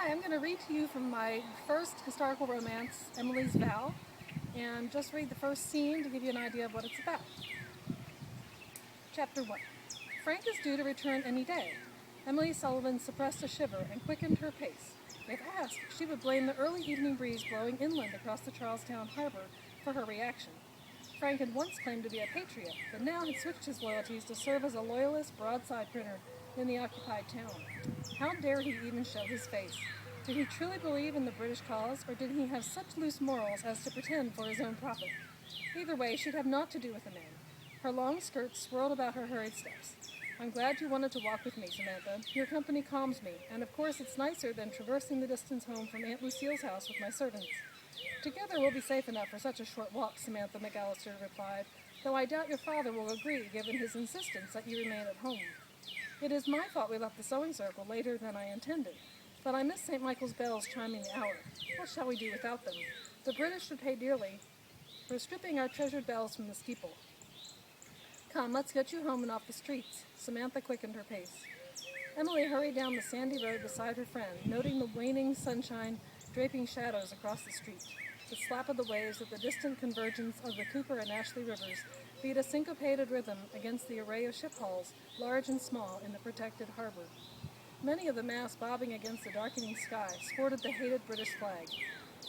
Hi, I'm going to read to you from my first historical romance, Emily's Vow, and just read the first scene to give you an idea of what it's about. Chapter 1. Frank is due to return any day. Emily Sullivan suppressed a shiver and quickened her pace. If asked, she would blame the early evening breeze blowing inland across the Charlestown harbor for her reaction. Frank had once claimed to be a patriot, but now had switched his loyalties to serve as a loyalist broadside printer in the occupied town. How dare he even show his face? Did he truly believe in the British cause, or did he have such loose morals as to pretend for his own profit? Either way, she'd have naught to do with the man. Her long skirts swirled about her hurried steps. I'm glad you wanted to walk with me, Samantha. Your company calms me, and of course it's nicer than traversing the distance home from Aunt Lucille's house with my servants. Together we'll be safe enough for such a short walk, Samantha McAllister replied, though I doubt your father will agree given his insistence that you remain at home. It is my fault we left the sewing circle later than I intended, but I miss St. Michael's bells chiming the hour. What shall we do without them? The British should pay dearly for stripping our treasured bells from the steeple. Come, let's get you home and off the streets. Samantha quickened her pace. Emily hurried down the sandy road beside her friend, noting the waning sunshine draping shadows across the street. The slap of the waves at the distant convergence of the Cooper and Ashley rivers beat a syncopated rhythm against the array of ship hulls, large and small, in the protected harbor. Many of the masts bobbing against the darkening sky sported the hated British flag.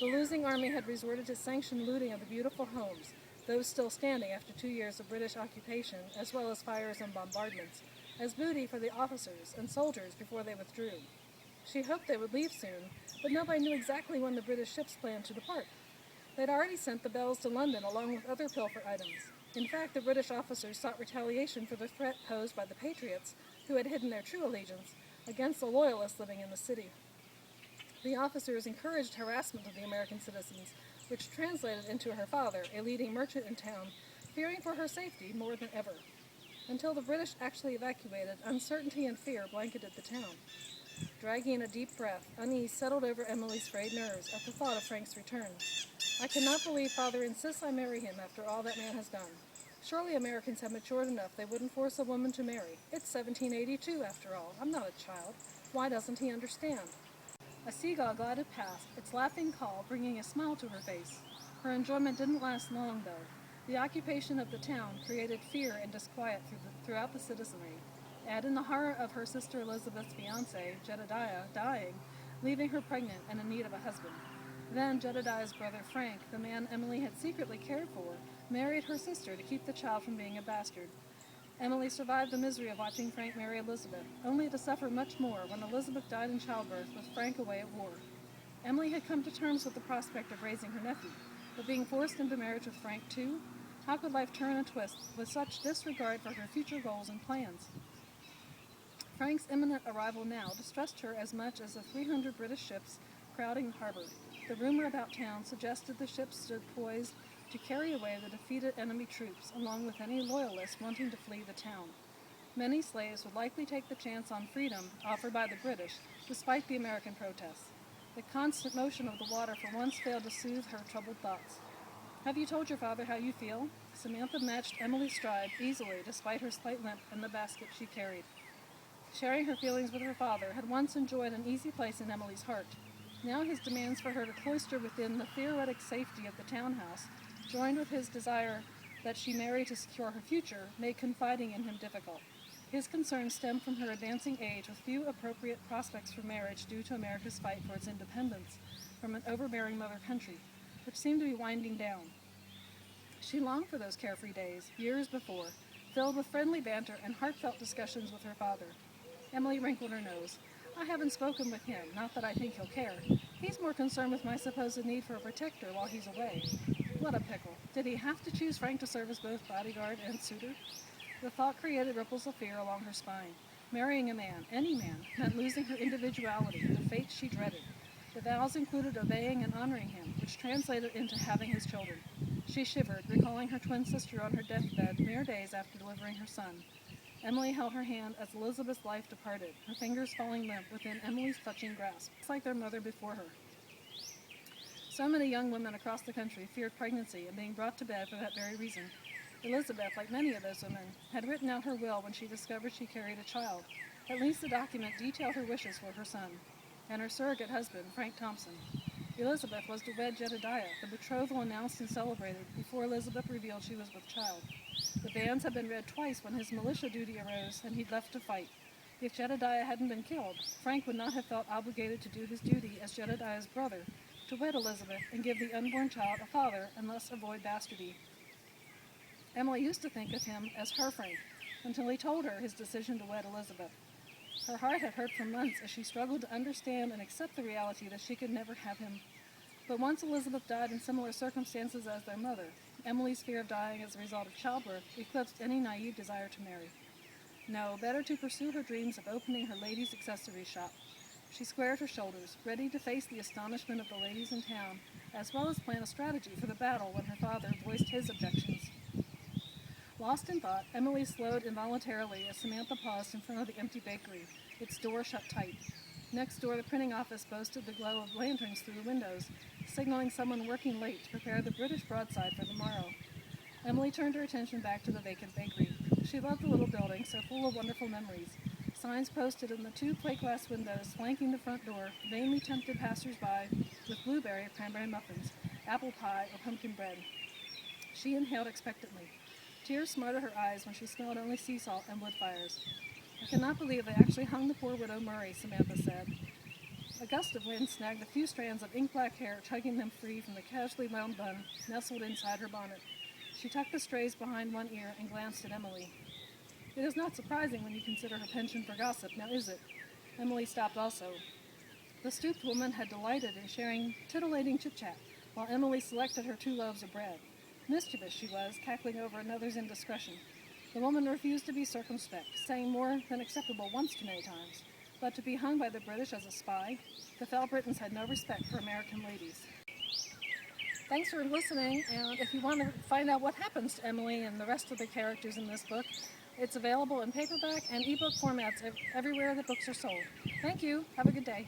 The losing army had resorted to sanctioned looting of the beautiful homes, those still standing after 2 years of British occupation, as well as fires and bombardments, as booty for the officers and soldiers before they withdrew. She hoped they would leave soon, but nobody knew exactly when the British ships planned to depart. They'd already sent the bells to London along with other pilfer items. In fact, the British officers sought retaliation for the threat posed by the patriots, who had hidden their true allegiance, against the loyalists living in the city. The officers encouraged harassment of the American citizens, which translated into her father, a leading merchant in town, fearing for her safety more than ever. Until the British actually evacuated, uncertainty and fear blanketed the town. Dragging a deep breath, unease settled over Emily's frayed nerves at the thought of Frank's return. I cannot believe Father insists I marry him after all that man has done. Surely Americans have matured enough they wouldn't force a woman to marry. It's 1782, after all. I'm not a child. Why doesn't he understand? A seagull glided past, its laughing call bringing a smile to her face. Her enjoyment didn't last long, though. The occupation of the town created fear and disquiet throughout the citizenry. Add in the horror of her sister Elizabeth's fiancé, Jedediah, dying, leaving her pregnant and in need of a husband. Then Jedediah's brother Frank, the man Emily had secretly cared for, married her sister to keep the child from being a bastard. Emily survived the misery of watching Frank marry Elizabeth, only to suffer much more when Elizabeth died in childbirth with Frank away at war. Emily had come to terms with the prospect of raising her nephew, but being forced into marriage with Frank too? How could life turn and twist with such disregard for her future goals and plans? Frank's imminent arrival now distressed her as much as the 300 British ships crowding the harbor. The rumor about town suggested the ships stood poised to carry away the defeated enemy troops, along with any loyalists wanting to flee the town. Many slaves would likely take the chance on freedom offered by the British, despite the American protests. The constant motion of the water for once failed to soothe her troubled thoughts. Have you told your father how you feel? Samantha matched Emily's stride easily, despite her slight limp and the basket she carried. Sharing her feelings with her father had once enjoyed an easy place in Emily's heart. Now his demands for her to cloister within the theoretic safety of the townhouse, joined with his desire that she marry to secure her future, made confiding in him difficult. His concerns stemmed from her advancing age with few appropriate prospects for marriage due to America's fight for its independence from an overbearing mother country, which seemed to be winding down. She longed for those carefree days, years before, filled with friendly banter and heartfelt discussions with her father. Emily wrinkled her nose. I haven't spoken with him, not that I think he'll care. He's more concerned with my supposed need for a protector while he's away. What a pickle. Did he have to choose Frank to serve as both bodyguard and suitor? The thought created ripples of fear along her spine. Marrying a man, any man, meant losing her individuality, the fate she dreaded. The vows included obeying and honoring him, which translated into having his children. She shivered, recalling her twin sister on her deathbed mere days after delivering her son. Emily held her hand as Elizabeth's life departed, her fingers falling limp within Emily's clutching grasp, just like their mother before her. So many young women across the country feared pregnancy and being brought to bed for that very reason. Elizabeth, like many of those women, had written out her will when she discovered she carried a child. At least the document detailed her wishes for her son. and her surrogate husband, Frank Thompson. Elizabeth was to wed Jedediah. The betrothal announced and celebrated before Elizabeth revealed she was with child. The banns had been read twice when his militia duty arose and he'd left to fight. If Jedediah hadn't been killed, Frank would not have felt obligated to do his duty as Jedediah's brother, to wed Elizabeth and give the unborn child a father and thus avoid bastardy. Emily used to think of him as her Frank, until he told her his decision to wed Elizabeth. Her heart had hurt for months as she struggled to understand and accept the reality that she could never have him. But once Elizabeth died in similar circumstances as their mother, Emily's fear of dying as a result of childbirth eclipsed any naive desire to marry. No, better to pursue her dreams of opening her ladies' accessory shop. She squared her shoulders, ready to face the astonishment of the ladies in town, as well as plan a strategy for the battle when her father voiced his objections. Lost in thought, Emily slowed involuntarily as Samantha paused in front of the empty bakery, its door shut tight. Next door, the printing office boasted the glow of lanterns through the windows, signaling someone working late to prepare the British broadside for the morrow. Emily turned her attention back to the vacant bakery. She loved the little building, so full of wonderful memories. Signs posted in the 2 plate glass windows flanking the front door vainly tempted passers-by with blueberry or cranberry muffins, apple pie, or pumpkin bread. She inhaled expectantly. Tears smarted her eyes when she smelled only sea salt and wood fires. "I cannot believe they actually hung the poor widow Murray," Samantha said. A gust of wind snagged a few strands of ink-black hair, tugging them free from the casually wound bun nestled inside her bonnet. She tucked the strays behind one ear and glanced at Emily. "It is not surprising when you consider her penchant for gossip, now is it?" Emily stopped also. The stooped woman had delighted in sharing titillating chit-chat, while Emily selected her 2 loaves of bread. Mischievous she was, cackling over another's indiscretion. The woman refused to be circumspect, saying more than acceptable once too many times. But to be hung by the British as a spy? The fell Britons had no respect for American ladies. Thanks for listening, and if you want to find out what happens to Emily and the rest of the characters in this book, it's available in paperback and ebook formats everywhere that books are sold. Thank you. Have a good day.